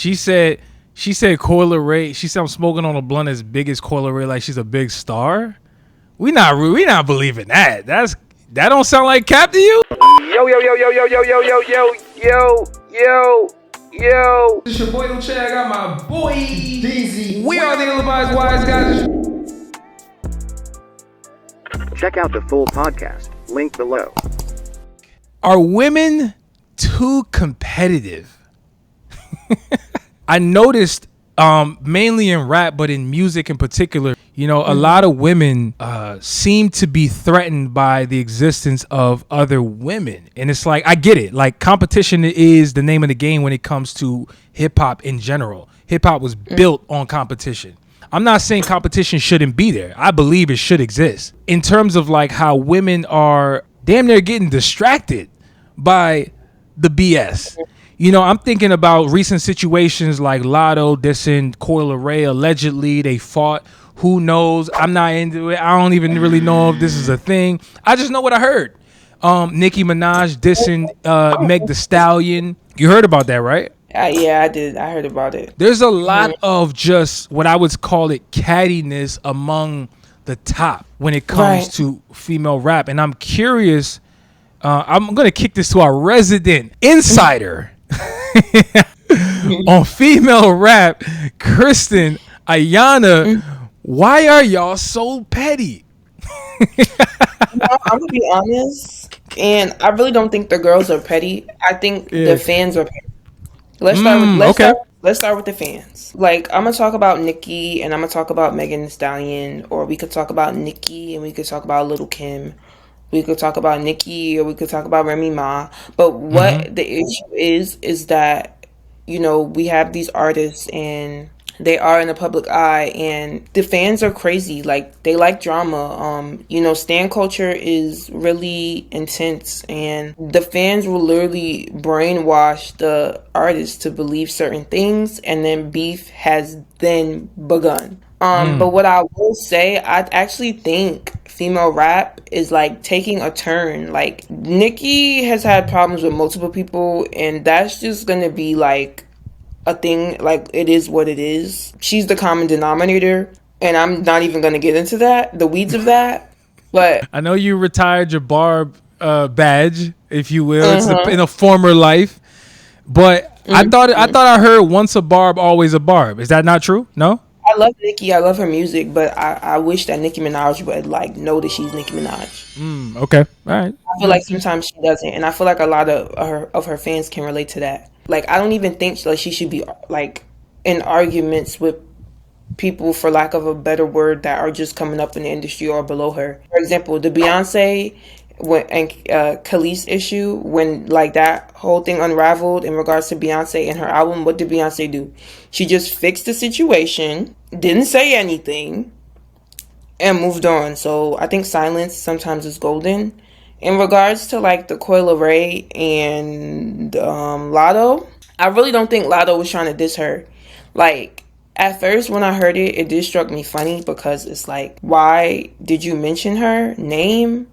She said Coi Leray. She said I'm smoking on a blunt as big as Coi Leray, like she's a big star. We not believing that. That don't sound like cap to you. Yo. It's your boy Uche. I got my boy DZ. We are the Ill-Advised Wise Guys. Check out the full podcast. Link below. Are women too competitive? I noticed mainly in rap, but in music in particular, you know, a lot of women seem to be threatened by the existence of other women. And it's like, I get it. Like, competition is the name of the game when it comes to hip hop in general. Hip hop was built on competition. I'm not saying competition shouldn't be there. I believe it should exist. In terms of like how women are damn near getting distracted by the BS. You know, I'm thinking about recent situations like Latto dissing Coi Leray. Allegedly, they fought. Who knows? I'm not into it. I don't even really know if this is a thing. I just know what I heard. Nicki Minaj dissing Meg Thee Stallion. You heard about that, right? Yeah, I did. I heard about it. There's a lot of just what I would call it cattiness among the top when it comes to female rap. And I'm curious. I'm going to kick this to our resident insider on female rap, Kristen Ayana. Why are y'all so petty? I'm gonna be honest, and I really don't think the girls are petty. I think the fans are petty. Let's start with the fans. Like, I'm gonna talk about Nicki, and I'm gonna talk about Megan Thee Stallion, or we could talk about Nicki, and we could talk about Little Kim. We could talk about Nicki, or we could talk about Remy Ma. But what the issue is that, you know, we have these artists and they are in the public eye, and the fans are crazy. Like, they like drama. You know, stan culture is really intense, and the fans will literally brainwash the artists to believe certain things, and then beef has then begun. But what I will say, I actually think female rap is like taking a turn. Like, Nicki has had problems with multiple people, and that's just gonna be like a thing. Like, it is what it is. She's the common denominator, and I'm not even gonna get into the weeds of that. But I know you retired your Barb badge, if you will. It's in a former life, but I thought I heard once a Barb, always a Barb. Is that not true? No. I love Nicki. I love her music, but I wish that Nicki Minaj would like know that she's Nicki Minaj. Okay, all right. I feel like sometimes she doesn't, and I feel like a lot of her fans can relate to that. Like, I don't even think like she should be like in arguments with people, for lack of a better word, that are just coming up in the industry or below her. For example, the Beyonce and Khalees issue, when like that whole thing unraveled in regards to Beyonce and her album, what did Beyonce do? She just fixed the situation, didn't say anything, and moved on. So I think silence sometimes is golden. In regards to like the Coi Leray and Latto, I really don't think Latto was trying to diss her. Like, at first when I heard it, it did struck me funny, because it's like, why did you mention her name?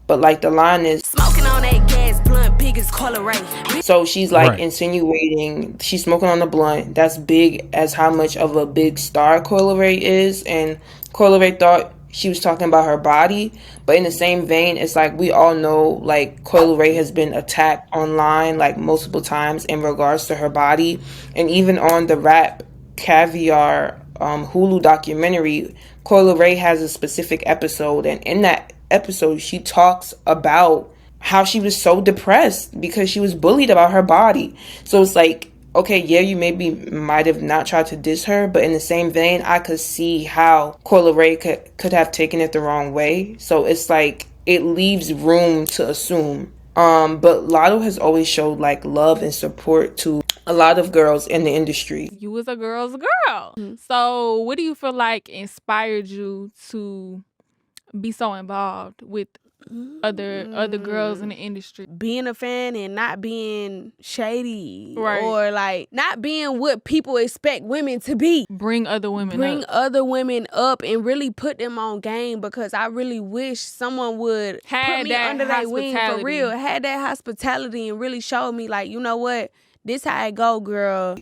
But like, the line is smoking on that gas blunt, big as Coi Leray. So she's like insinuating she's smoking on the blunt. That's big as how much of a big star Coi Leray is, and Coi Leray thought she was talking about her body. But in the same vein, it's like, we all know like Coi Leray has been attacked online like multiple times in regards to her body, and even on the Rap Caviar Hulu documentary, Coi Leray has a specific episode, and in that episode she talks about how she was so depressed because she was bullied about her body. So it's like, okay, yeah, you maybe might have not tried to diss her, but in the same vein, I could see how Coi Leray could have taken it the wrong way. So it's like, it leaves room to assume. But Latto has always showed like love and support to a lot of girls in the industry. You was a girl's girl. So what do you feel like inspired you to be so involved with other girls in the industry? Being a fan and not being shady, or like not being what people expect women to be. Bring other women up and really put them on game, because I really wish someone would put me under their wing for real, had that hospitality and really show me like, you know what, this how it go, girl.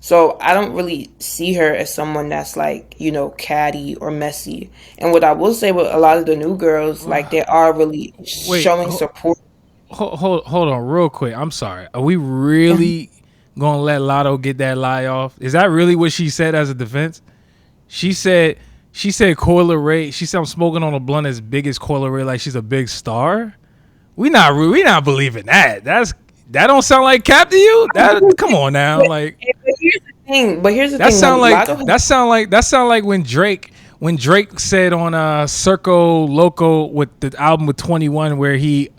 So I don't really see her as someone that's like, catty or messy. And what I will say with a lot of the new girls, like they are really showing support. Hold on real quick. I'm sorry. Are we really gonna let Latto get that lie off? Is that really what she said as a defense? She said Coi Leray. She said I'm smoking on a blunt as big as Coi Leray, like she's a big star. We not believing that. That don't sound like cap to you. Come on now, like. But here's the thing. That sound like when Drake said on Circo Loco with the album with 21 where he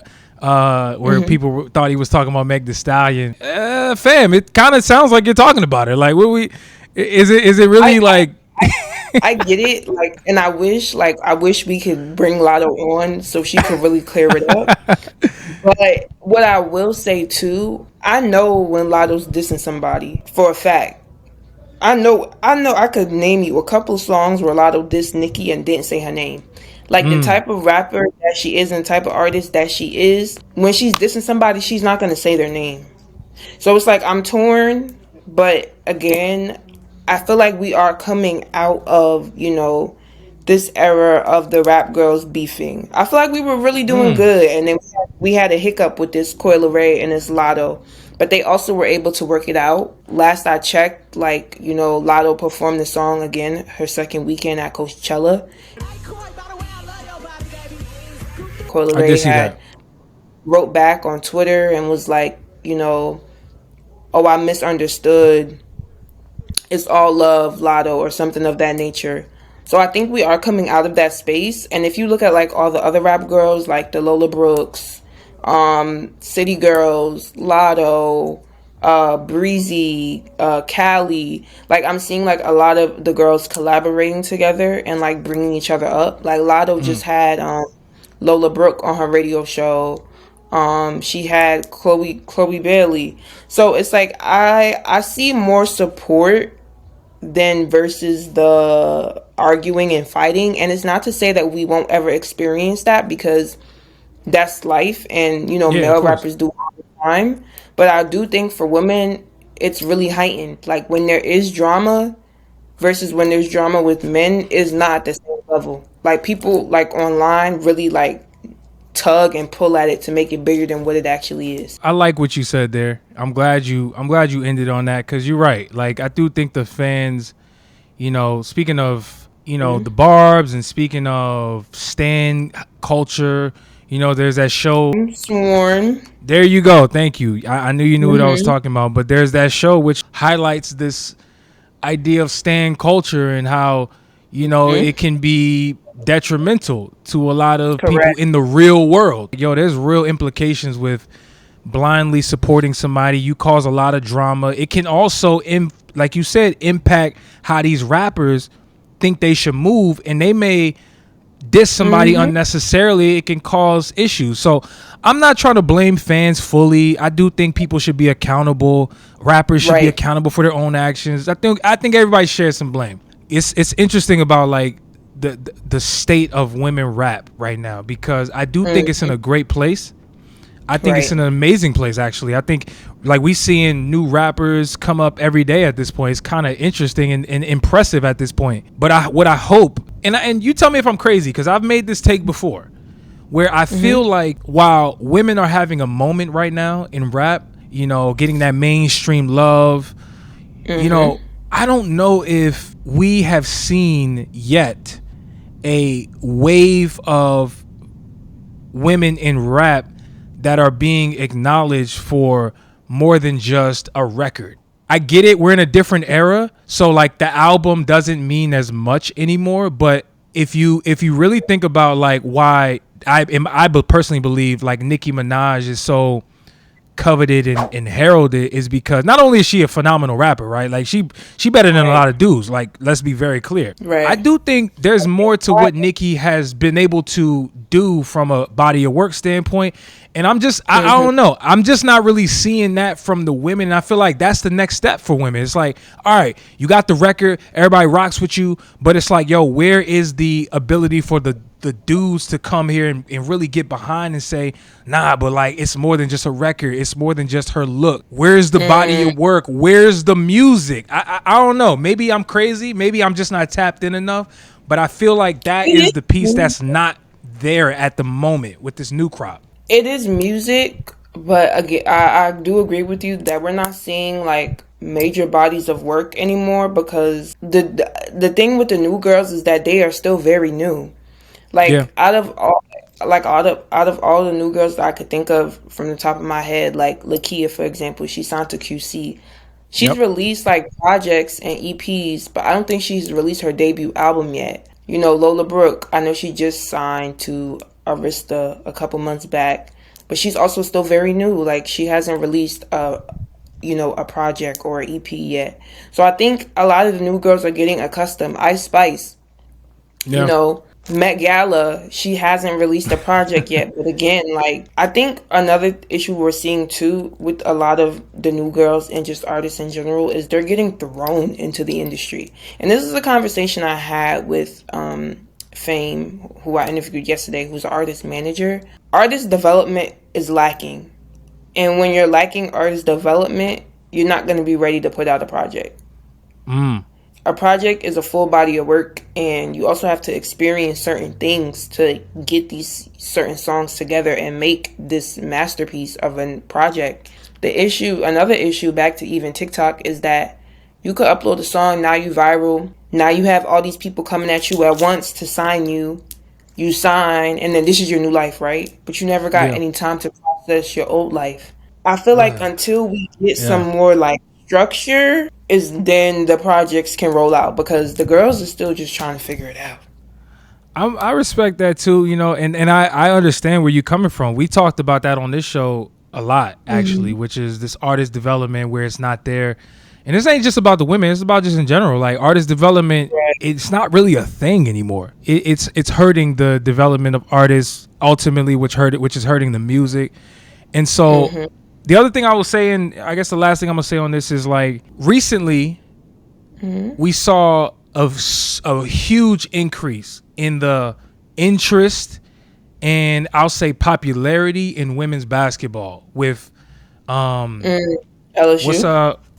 where people thought he was talking about Meg Thee Stallion. Fam, it kind of sounds like you're talking about her. Like, is it really like? I get it, like, and I wish we could bring Latto on so she could really clear it up. But what I will say too, I know when Latto's dissing somebody for a fact. I know I could name you a couple of songs where Latto dissed Nicki and didn't say her name. Like the type of rapper that she is and the type of artist that she is, when she's dissing somebody, she's not gonna say their name. So it's like I'm torn, but again, I feel like we are coming out of, this era of the rap girls beefing. I feel like we were really doing good, and then we had a hiccup with this Coi Leray and this Latto, but they also were able to work it out. Last I checked, Latto performed the song again her second weekend at Coachella. Coi Leray wrote back on Twitter and was like, oh, I misunderstood. It's all love, Latto, or something of that nature. So I think we are coming out of that space. And if you look at like all the other rap girls, like the Lola Brooks, City Girls, Latto, Breezy, Cali, like I'm seeing like a lot of the girls collaborating together and like bringing each other up. Like Latto just had Lola Brooke on her radio show. She had Chloe Bailey. So it's like I see more support than versus the arguing and fighting. And it's not to say that we won't ever experience that, because that's life, and male rappers do all the time. But I do think for women it's really heightened. Like when there is drama versus when there's drama with men is not at the same level. Like people like online really like tug and pull at it to make it bigger than what it actually is. I like what you said there. I'm glad you ended on that, because you're right. Like I do think the fans, speaking of the barbs and speaking of stan culture, there's that show Sworn. There you go. Thank you. I knew you knew what I was talking about. But there's that show which highlights this idea of stan culture and how it can be detrimental to a lot of people in the real world. There's real implications with blindly supporting somebody. You cause a lot of drama. It can also, like you said, impact how these rappers think they should move, and they may diss somebody unnecessarily. It can cause issues. So I'm not trying to blame fans fully. I do think people should be accountable. Rappers should be accountable for their own actions. I think everybody shares some blame. It's interesting about like the state of women rap right now, because I do think it's in a great place. I think it's in an amazing place, actually. I think like we seeing new rappers come up every day at this point. It's kind of interesting and impressive at this point. But what I hope, and you tell me if I'm crazy, because I've made this take before, where I feel like while women are having a moment right now in rap, getting that mainstream love, I don't know if we have seen yet a wave of women in rap that are being acknowledged for more than just a record. I get it, we're in a different era, so like the album doesn't mean as much anymore. But if you really think about like why I personally believe like Nicki Minaj is so coveted and heralded, is because not only is she a phenomenal rapper, right? Like she better than a lot of dudes. Like, let's be very clear. Right. I do think there's more to what Nicki has been able to do from a body of work standpoint. And I don't know. I'm just not really seeing that from the women. And I feel like that's the next step for women. It's like, all right, you got the record, everybody rocks with you, but it's like, yo, where is the ability for the the dudes to come here and really get behind and say, nah, but like it's more than just a record. It's more than just her look. Where's the body of work? Where's the music? I don't know. Maybe I'm crazy. Maybe I'm just not tapped in enough. But I feel like that is the piece that's not there at the moment with this new crop. It is music, but again, I do agree with you that we're not seeing like major bodies of work anymore, because the thing with the new girls is that they are still very new. Like out of all the new girls that I could think of from the top of my head, like Lakia, for example, she signed to QC. She's released like projects and EPs, but I don't think she's released her debut album yet. You know, Lola Brooke, I know she just signed to Arista a couple months back, but she's also still very new. Like, she hasn't released a project or an EP yet. So I think a lot of the new girls are getting accustomed. Ice Spice, you know, Met Gala, she hasn't released a project yet. But again, like, I think another issue we're seeing too with a lot of the new girls and just artists in general is they're getting thrown into the industry. And this is a conversation I had with Fame, who I interviewed yesterday, who's an artist manager. Artist development is lacking. And when you're lacking artist development, you're not going to be ready to put out a project. A project is a full body of work, and you also have to experience certain things to get these certain songs together and make this masterpiece of a project. Another issue, back to even TikTok, is that you could upload a song, now you viral, now you have all these people coming at you at once to sign you. You sign, and then this is your new life, right? But you never got any time to process your old life. I feel like until we get some more like structure, is then the projects can roll out, because the girls are still just trying to figure it out. I respect that too, you know, and I understand where you're coming from. We talked about that on this show a lot, actually, which is this artist development where it's not there. And this ain't just about the women, it's about just in general. Like, artist development, it's not really a thing anymore. It's hurting the development of artists ultimately, which is hurting the music. And so the other thing I was saying, I guess the last thing I'm gonna say on this is, like, recently we saw a huge increase in the interest and I'll say popularity in women's basketball with LSU.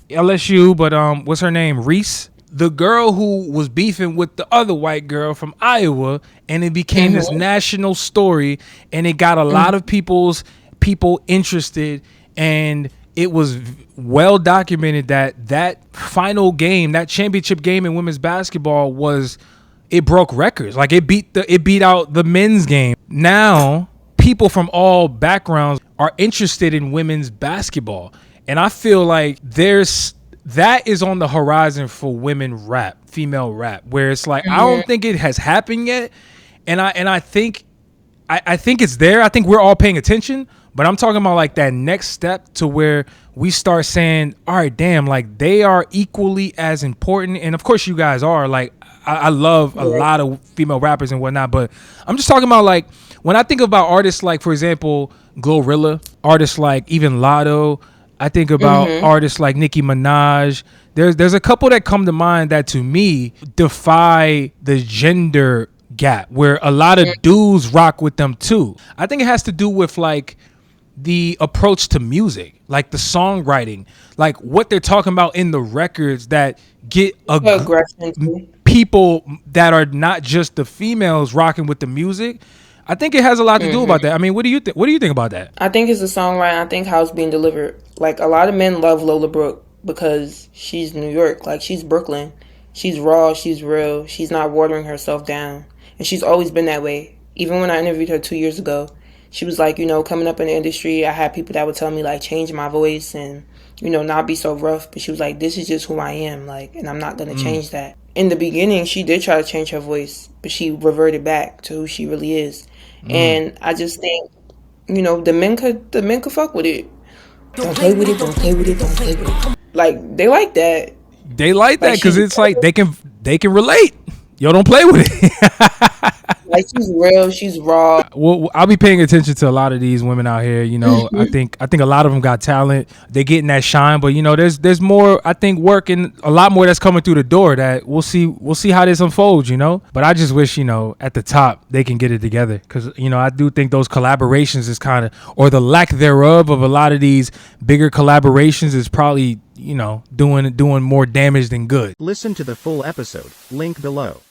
LSU, but what's her name? Reese, the girl who was beefing with the other white girl from Iowa, and it became this national story, and it got a lot of people interested, and it was well documented that final game, that championship game in women's basketball, it broke records. Like, it beat out the men's game. Now people from all backgrounds are interested in women's basketball. And I feel like that is on the horizon for female rap, where it's like, I don't think it has happened yet. And I think it's there. I think we're all paying attention, but I'm talking about like that next step to where we start saying, all right, damn, like, they are equally as important. And of course you guys are. Like, I love a lot of female rappers and whatnot, but I'm just talking about, like, when I think about artists like, for example, Glorilla, artists like even Latto, I think about artists like Nicki Minaj. There's a couple that come to mind that to me defy the gender gap, where a lot of dudes rock with them too. I think it has to do with like the approach to music, like the songwriting, like what they're talking about in the records that get people that are not just the females rocking with the music. I think it has a lot to do about that. I mean, what do you think? What do you think about that? I think it's the songwriting. I think how it's being delivered. Like, a lot of men love Lola Brooke because she's New York. Like, she's Brooklyn. She's raw. She's real. She's not watering herself down. And she's always been that way. Even when I interviewed her 2 years ago, she was like, you know, coming up in the industry, I had people that would tell me, like, change my voice and, you know, not be so rough. But she was like, this is just who I am. Like, and I'm not going to change that. In the beginning, she did try to change her voice, but she reverted back to who she really is. And I just think, you know, the men could fuck with it. Don't play with it, don't play with it, don't play with it. Like, they like that. They like that because it's like they can relate. Yo, don't play with it. Like, she's real, she's raw. Well, I'll be paying attention to a lot of these women out here. You know, I think a lot of them got talent. They getting that shine, but you know, there's more. I think work and a lot more that's coming through the door. That we'll see how this unfolds. You know, but I just wish, you know, at the top they can get it together, because you know, I do think those collaborations is kind of, or the lack thereof of a lot of these bigger collaborations is probably, you know, doing more damage than good. Listen to the full episode, link below.